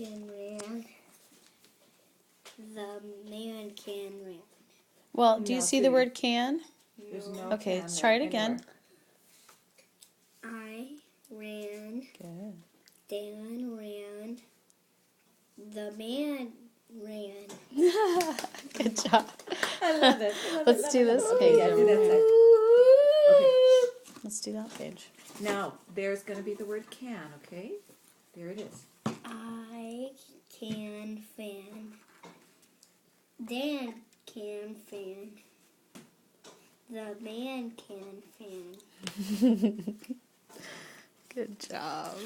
can ran. The man can ran. Well, do you No, see the Judy. word can? There's no Okay, can let's there try it again. anywhere. I ran. Good. Dan ran. The man ran. Good job. I love it. I love Let's it, do love it, this love it. Okay, page yeah, do over that here. side. Okay. Let's do that page. Now, there's going to be the word can, okay? There it is. I can fan. Dan can fan. The man can fan. Good job.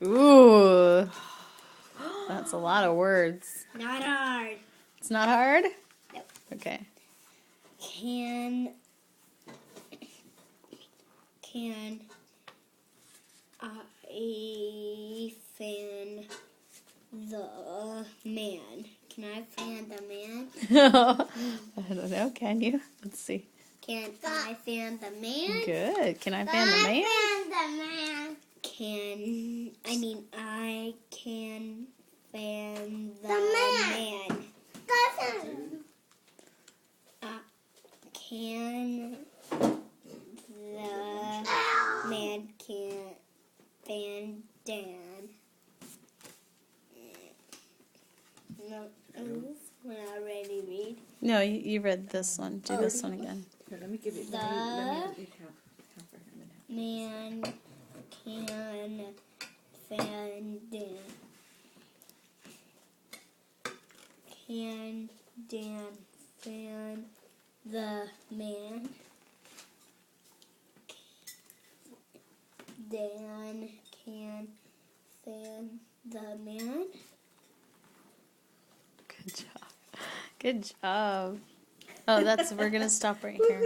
Ooh. That's a lot of words. Not hard. It's not hard? Nope. Okay. Can I fan the man? Can I fan the man? I don't know. Can you? Let's see. Can I fan the man? Good. Can I fan the man? I can fan the man. Can the man can fan Dan? No, when I already read. No, you read this one. Do this one again. Here, let me give you, The let me have for him and have. man can fan Dan. Can Dan fan the man? Dan can fan the man. Good job. Good job. Oh, we're going to stop right here.